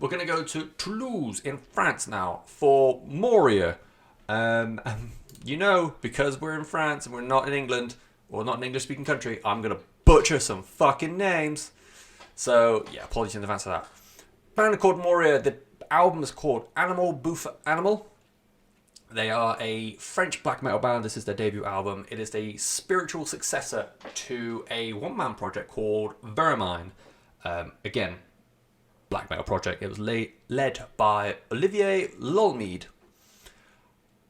we're going to go to Toulouse in France now for Mourir. You know, because we're in France and we're not in England, or not an English-speaking country, I'm going to butcher some fucking names. So, yeah, apologies in advance for that. Band called Mourir. The album is called Animal Bouffe Animal. They are a French black metal band. This is their debut album. It is a spiritual successor to a one-man project called Vermine. Again, black metal project. It was led by Olivier Lolmead.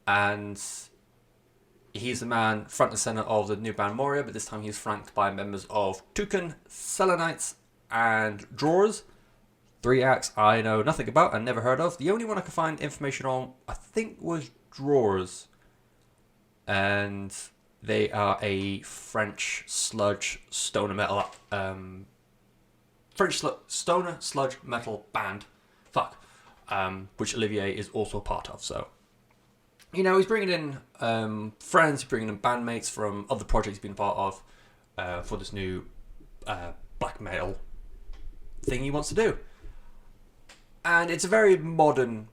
And he's the man front and centre of the new band Mourir, but this time he's flanked by members of Toucan, Selenites, and Drawers. 3 acts I know nothing about and never heard of. The only one I could find information on, I think, was Drawers. And they are a French sludge stoner metal stoner sludge metal band. Which Olivier is also a part of. So, you know, he's bringing in friends, he's bringing in bandmates from other projects he's been a part of for this new black metal thing he wants to do. And it's a very modern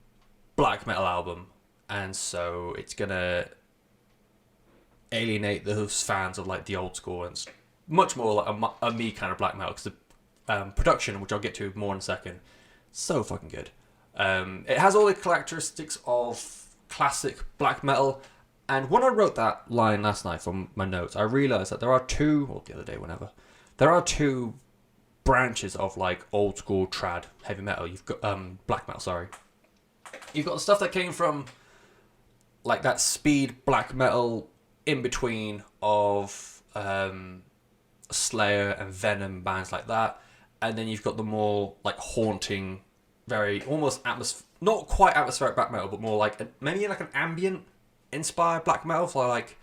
black metal album, and so it's gonna alienate those fans of like the old school, and it's much more like a me kind of black metal, because the production, which I'll get to more in a second, so fucking good. It has all the characteristics of classic black metal, and when I wrote that line last night from my notes, I realised that there are two, or the other day, whenever, there are two branches of like old school trad heavy metal. You've got black metal, sorry. You've got the stuff that came from like that speed black metal in between of Slayer and Venom, bands like that, and then you've got the more like haunting, very almost not quite atmospheric black metal, but more like maybe like an ambient inspired black metal for like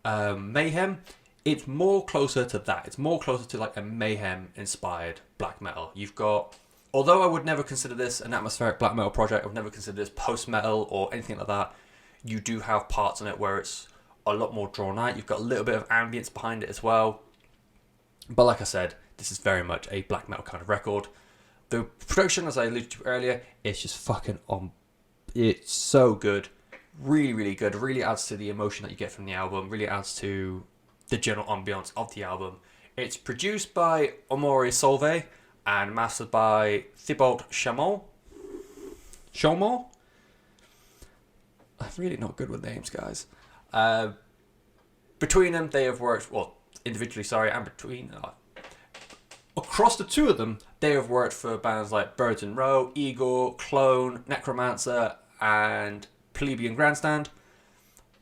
Mayhem. It's more closer to that. It's more closer to like a Mayhem inspired black metal. You've got, although I would never consider this an atmospheric black metal project, I would never consider this post metal or anything like that. You do have parts in it where it's a lot more drawn out. You've got a little bit of ambience behind it as well. But like I said, this is very much a black metal kind of record. The production, as I alluded to earlier, is just fucking on. It's so good. Really, really good. Really adds to the emotion that you get from the album. Really adds to the general ambience of the album. It's produced by Amaury Solvay and mastered by Thibault Chamon. I'm really not good with names, guys. Between them, they have worked, well, individually, sorry, and across the two of them, they have worked for bands like Birds in Row, Igor, Clone, Necromancer, and Plebeian Grandstand.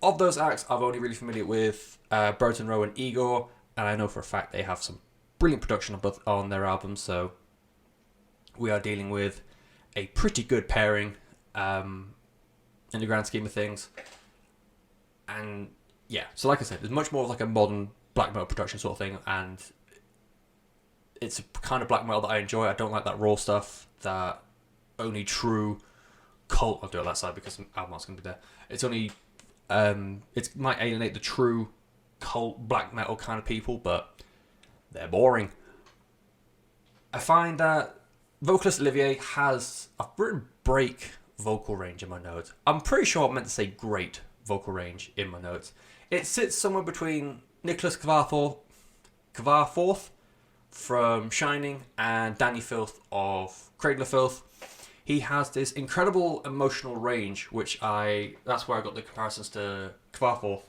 Of those acts, I'm only really familiar with Birds in Row and Igor, and I know for a fact they have some brilliant production on their albums, so we are dealing with a pretty good pairing in the grand scheme of things. And yeah, so like I said, it's much more of like a modern black metal production sort of thing, and it's a kind of black metal that I enjoy. I don't like that raw stuff that only true cult. I'll do it that side because the album's going to be there. It's only it might alienate the true cult black metal kind of people, but they're boring. I find that vocalist Olivier has a written break vocal range in my notes. I'm pretty sure I meant to say great vocal range in my notes. It sits somewhere between Nicholas Kvarforth from Shining and Danny Filth of Cradle of Filth. He has this incredible emotional range, that's where I got the comparisons to Kvarforth.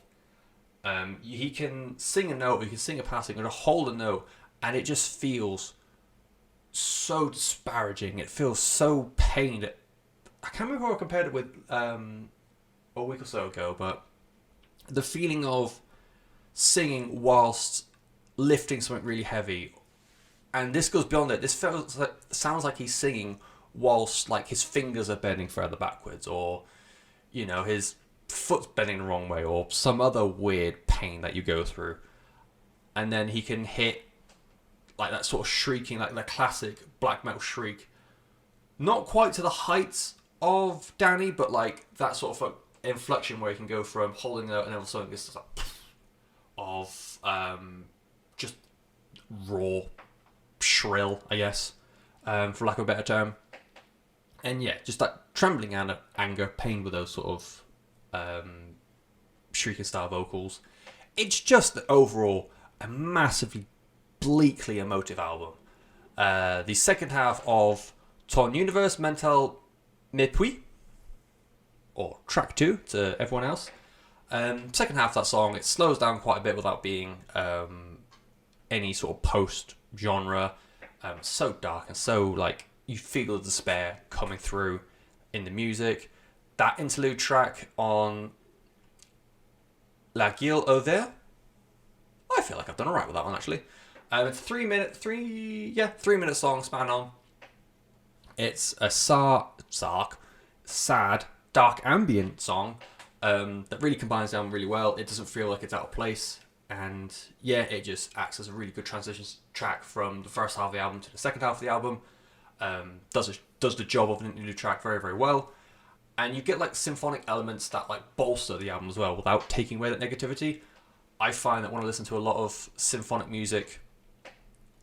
He can sing a note, he can sing a passing, or hold a note, and it just feels so disparaging. It feels so pained. I can't remember how I compared it with a week or so ago, but the feeling of singing whilst lifting something really heavy, and this goes beyond it. This sounds like he's singing whilst like his fingers are bending further backwards, or you know, his foot's bending the wrong way, or some other weird pain that you go through, and then he can hit like that sort of shrieking, like the classic black metal shriek, not quite to the heights of Danny, but like that sort of inflection where he can go from holding out and all of a sudden it's like of just raw, shrill, I guess, for lack of a better term. And yeah, just that trembling anger, pain with those sort of shrieking style vocals. It's just overall a massively bleakly emotive album. The second half of Ton Universe Mental Mépris, or track 2 to everyone else. Second half of that song, it slows down quite a bit without being any sort of post genre. So dark and so like you feel the despair coming through in the music. That interlude track on La Guille au Vert, I feel like I've done alright with that one actually. It's 3 minute song span on. It's a sad, dark ambient song that really combines them really well. It doesn't feel like it's out of place. And yeah, it just acts as a really good transition track from the first half of the album to the second half of the album. Does the job of an interlude track very, very well. And you get like symphonic elements that like bolster the album as well without taking away that negativity. I find that when I listen to a lot of symphonic music,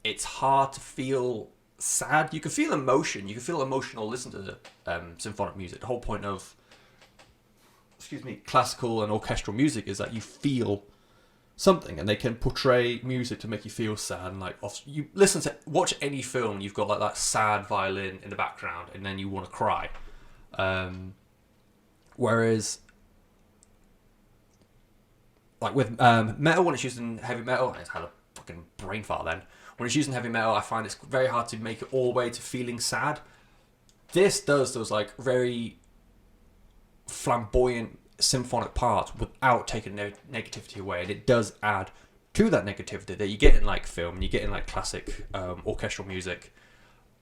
it's hard to feel sad. You can feel emotion. You can feel emotional listen to the symphonic music. The whole point of classical and orchestral music is that you feel something, and they can portray music to make you feel sad. And like you watch any film, you've got like that sad violin in the background, and then you want to cry. Whereas, like with metal, when it's used in heavy metal, I had a fucking brain fart then. When it's used in heavy metal, I find it's very hard to make it all the way to feeling sad. This does those like very flamboyant symphonic parts without taking negativity away, and it does add to that negativity that you get in like film and you get in like classic orchestral music.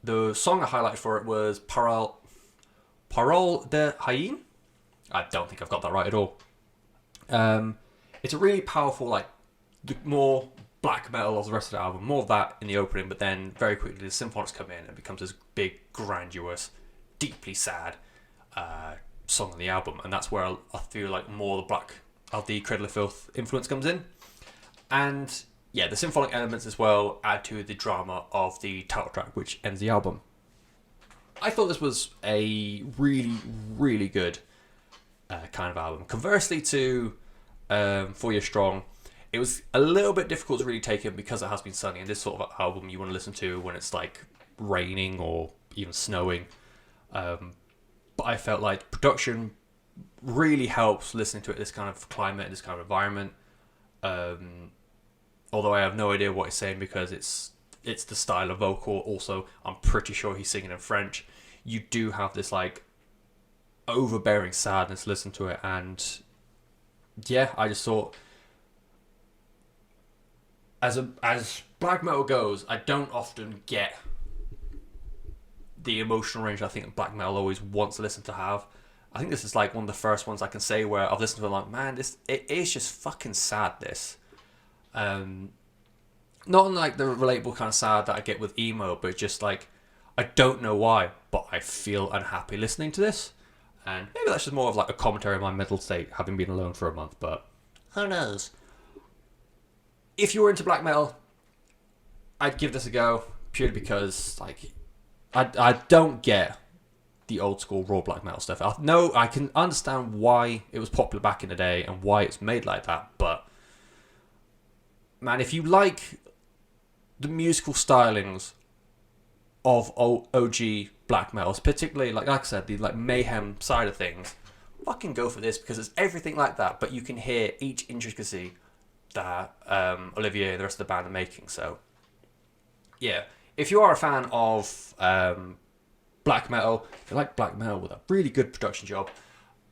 The song I highlighted for it was Parole de Haine. I don't think I've got that right at all. It's a really powerful, like, the more black metal of the rest of the album, more of that in the opening, but then very quickly the symphonics come in and it becomes this big, grandiose, deeply sad song on the album, and that's where I feel like more the Cradle of Filth influence comes in. And yeah, the symphonic elements as well add to the drama of the title track, which ends the album. I thought this was a really, really good kind of album. Conversely to 4 Years Strong, it was a little bit difficult to really take in because it has been sunny, and this sort of album you want to listen to when it's like raining or even snowing. But I felt like production really helps listening to it this kind of climate, this kind of environment. Although I have no idea what he's saying because it's the style of vocal. Also, I'm pretty sure he's singing in French. You do have this like overbearing sadness. Listen to it, and yeah, I just thought as black metal goes, I don't often get the emotional range I think black metal always wants to listen to have. I think this is like one of the first ones I can say where I've listened to it like, man, it is just fucking sad, this. Not unlike the relatable kind of sad that I get with emo, but just like, I don't know why, but I feel unhappy listening to this. And maybe that's just more of like a commentary on my mental state, having been alone for a month, but who knows? If you're into black metal, I'd give this a go, purely because like I don't get the old school raw black metal stuff. I can understand why it was popular back in the day and why it's made like that, but man, if you like the musical stylings of OG black metals, particularly like I said, the like mayhem side of things, fucking go for this because it's everything like that, but you can hear each intricacy that Olivier and the rest of the band are making. So yeah, if you are a fan of black metal, if you like black metal with a really good production job,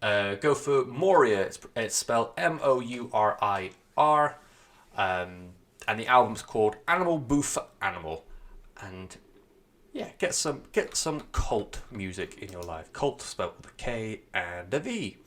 go for Mourir. It's spelled Mourir. And the album's called Animal Bouffe Animal. And yeah, get some cult music in your life. Cult spelled with a K and a V.